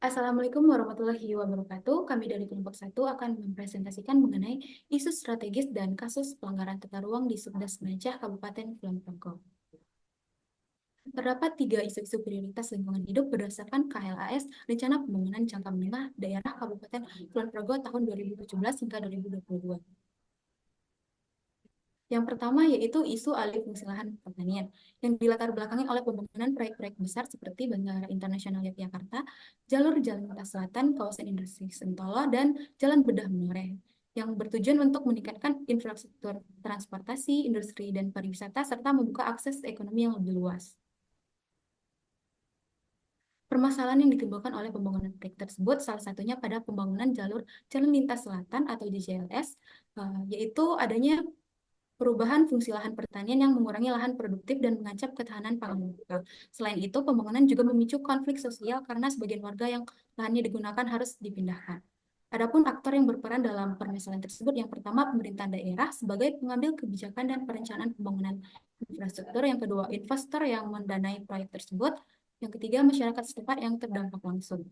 Assalamualaikum warahmatullahi wabarakatuh. Kami dari kelompok satu akan mempresentasikan mengenai isu strategis dan kasus pelanggaran tata ruang di Subdas Mencah, Kabupaten Kulon Progo. Terdapat tiga isu-isu prioritas lingkungan hidup berdasarkan KLAS, Rencana Pembangunan Jangka Menengah Daerah Kabupaten Kulon Progo tahun 2017 hingga 2022. Yang pertama yaitu isu alih fungsi lahan pertanian yang dilatar belakangi oleh pembangunan proyek-proyek besar seperti Bandara Internasional Yogyakarta, jalur jalan lintas selatan, kawasan industri Sentolo, dan jalan bedah Menoreh yang bertujuan untuk meningkatkan infrastruktur transportasi, industri, dan pariwisata serta membuka akses ekonomi yang lebih luas. Permasalahan yang ditimbulkan oleh pembangunan proyek tersebut salah satunya pada pembangunan jalur jalan lintas selatan atau JLS, yaitu adanya perubahan fungsi lahan pertanian yang mengurangi lahan produktif dan mengancam ketahanan pangan lokal. Selain itu, pembangunan juga memicu konflik sosial karena sebagian warga yang lahannya digunakan harus dipindahkan. Adapun aktor yang berperan dalam permasalahan tersebut, yang pertama pemerintah daerah sebagai pengambil kebijakan dan perencanaan pembangunan infrastruktur, yang kedua investor yang mendanai proyek tersebut, yang ketiga masyarakat setempat yang terdampak langsung.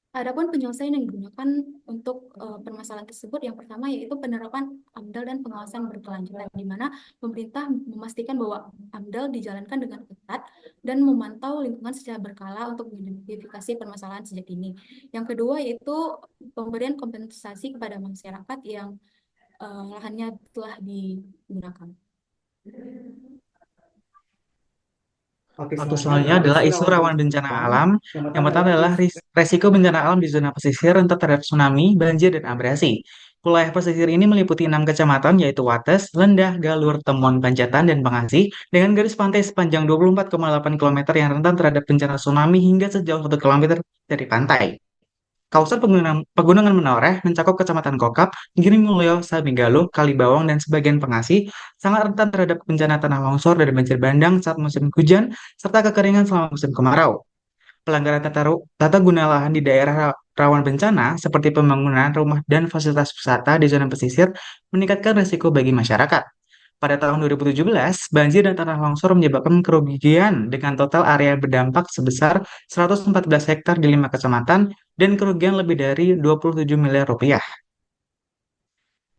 Adapun penyelesaian yang digunakan untuk permasalahan tersebut, yang pertama yaitu penerapan AMDAL dan pengawasan berkelanjutan, di mana pemerintah memastikan bahwa AMDAL dijalankan dengan ketat dan memantau lingkungan secara berkala untuk mengidentifikasi permasalahan sejak dini. Yang kedua yaitu pemberian kompensasi kepada masyarakat yang lahannya telah digunakan. Oke, selanjutnya adalah isu rawan bencana alam. Yang pertama adalah resiko bencana alam di zona pesisir rentan terhadap tsunami, banjir, dan abrasi. Wilayah pesisir ini meliputi 6 kecamatan yaitu Wates, Lendah, Galur, Temon, Pancatan, dan Pangasih dengan garis pantai sepanjang 24,8 km yang rentan terhadap bencana tsunami hingga sejauh 1 km dari pantai. Kawasan pegunungan Menoreh mencakup Kecamatan Kokap, Girimulyo, Sabigaluh, Kalibawang, dan sebagian Pengasih, sangat rentan terhadap bencana tanah longsor dan banjir bandang saat musim hujan, serta kekeringan selama musim kemarau. Pelanggaran tata guna lahan di daerah rawan bencana, seperti pembangunan rumah dan fasilitas wisata di zona pesisir, meningkatkan risiko bagi masyarakat. Pada tahun 2017, banjir dan tanah longsor menyebabkan kerugian dengan total area berdampak sebesar 114 hektar di 5 kecamatan dan kerugian lebih dari 27 miliar rupiah.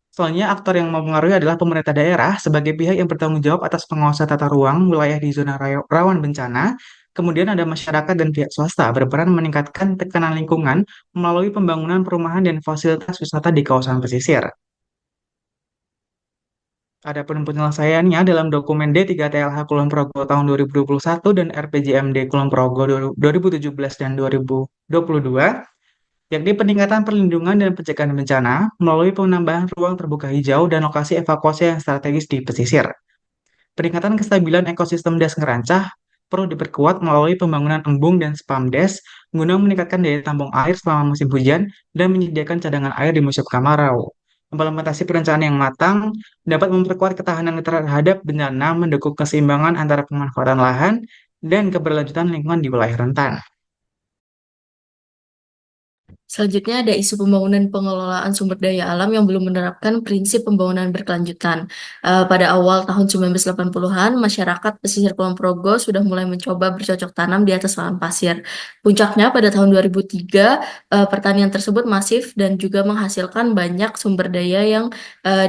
Selanjutnya, aktor yang mempengaruhi adalah pemerintah daerah sebagai pihak yang bertanggung jawab atas pengawasan tata ruang wilayah di zona rawan bencana. Kemudian ada masyarakat dan pihak swasta berperan meningkatkan tekanan lingkungan melalui pembangunan perumahan dan fasilitas wisata di kawasan pesisir. Adapun penyelesaiannya dalam dokumen D3TLH Kulon Progo tahun 2021 dan RPJMD Kulon Progo 2017 dan 2022, yakni peningkatan perlindungan dan pencegahan bencana melalui penambahan ruang terbuka hijau dan lokasi evakuasi yang strategis di pesisir. Peningkatan kestabilan ekosistem das ngerancah perlu diperkuat melalui pembangunan embung dan spamdes guna meningkatkan daya tampung air selama musim hujan dan menyediakan cadangan air di musim kemarau. Implementasi perencanaan yang matang dapat memperkuat ketahanan terhadap bencana, mendukung keseimbangan antara pemanfaatan lahan dan keberlanjutan lingkungan di wilayah rentan. Selanjutnya ada isu pembangunan pengelolaan sumber daya alam yang belum menerapkan prinsip pembangunan berkelanjutan. Pada awal tahun 1980-an, masyarakat pesisir Kulon Progo sudah mulai mencoba bercocok tanam di atas lahan pasir. Puncaknya pada tahun 2003, pertanian tersebut masif dan juga menghasilkan banyak sumber daya yang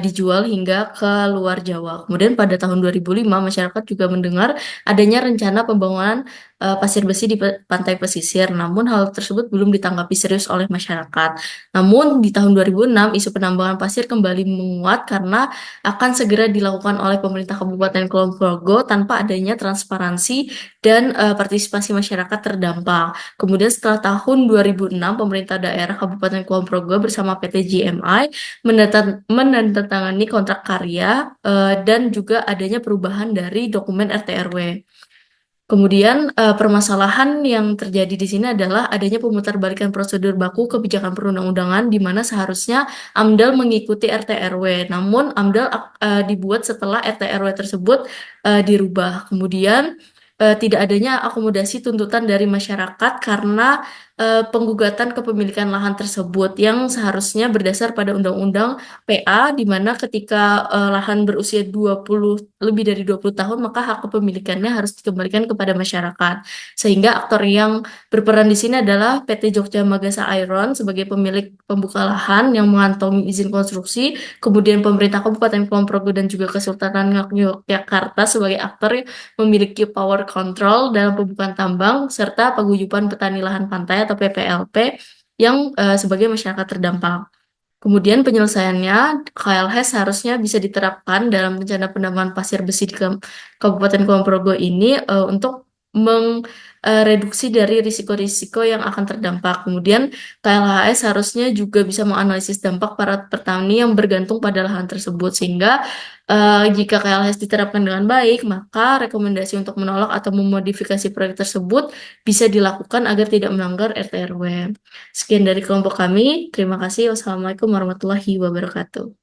dijual hingga ke luar Jawa. Kemudian pada tahun 2005, masyarakat juga mendengar adanya rencana pembangunan pasir besi di pantai pesisir. Namun hal tersebut belum ditanggapi serius oleh masyarakat. Namun di tahun 2006 isu penambangan pasir kembali menguat karena akan segera dilakukan oleh pemerintah Kabupaten Kulon Progo tanpa adanya transparansi dan partisipasi masyarakat terdampak. Kemudian setelah tahun 2006 pemerintah daerah Kabupaten Kulon Progo bersama PT GMI menandatangani kontrak karya dan juga adanya perubahan dari dokumen RT/RW. Kemudian permasalahan yang terjadi di sini adalah adanya pemutarbalikan prosedur baku kebijakan perundang-undangan di mana seharusnya AMDAL mengikuti RT/RW. Namun AMDAL dibuat setelah RT/RW tersebut dirubah. Kemudian tidak adanya akomodasi tuntutan dari masyarakat karena penggugatan kepemilikan lahan tersebut yang seharusnya berdasar pada Undang-Undang PA, di mana ketika lahan berusia 20 lebih dari 20 tahun maka hak kepemilikannya harus dikembalikan kepada masyarakat. Sehingga aktor yang berperan di sini adalah PT Jogja Magasa Iron sebagai pemilik pembuka lahan yang mengantongi izin konstruksi, kemudian pemerintah Kabupaten Kulon Progo dan juga Kesultanan Yogyakarta sebagai aktor yang memiliki power control dalam pembukaan tambang, serta paguyuban petani lahan pantai atau PPLP yang sebagai masyarakat terdampak. Kemudian penyelesaiannya, KLH seharusnya bisa diterapkan dalam rencana penambangan pasir besi di Kabupaten Kulon Progo ini untuk mereduksi dari risiko-risiko yang akan terdampak. Kemudian KLHS harusnya juga bisa menganalisis dampak para petani yang bergantung pada lahan tersebut, sehingga jika KLHS diterapkan dengan baik, maka rekomendasi untuk menolak atau memodifikasi proyek tersebut bisa dilakukan agar tidak melanggar RT RW. Sekian dari kelompok kami. Terima kasih. Wassalamualaikum warahmatullahi wabarakatuh.